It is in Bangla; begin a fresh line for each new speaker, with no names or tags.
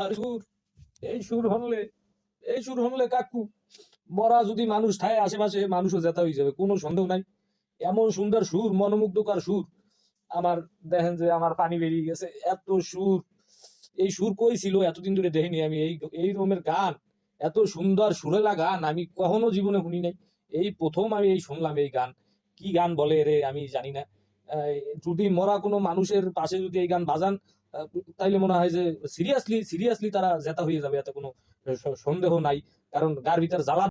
আর সুর, এই সুর হনলে কাকু মরা যদি মানুষ থাকে আশেপাশে মানুষও জেতা হয়ে যাবে, কোনো সন্দেহ নাই। এমন সুন্দর সুর, মনোমুগ্ধকর সুর। আমার দেখেন যে আমার পানি বেরিয়ে গেছে, এত সুর। এই সুর কই ছিল এতদিন ধরে দেখিনি আমি। এই রকমের গান, এত সুন্দর সুরেলা গান আমি কখনো জীবনে শুনি নাই। এই প্রথম আমি এই শুনলাম এই গান। কি গান বলে রে আমি জানি না। যদি মরা কোনো মানুষের পাশে যদি এই গান বাজান, তাইলে মনে হয় যে সিরিয়াসলি তারা জেতা হয়ে যাবে, এতে কোনো সন্দেহ নাই। কারণ গার ভিতর জ্বালা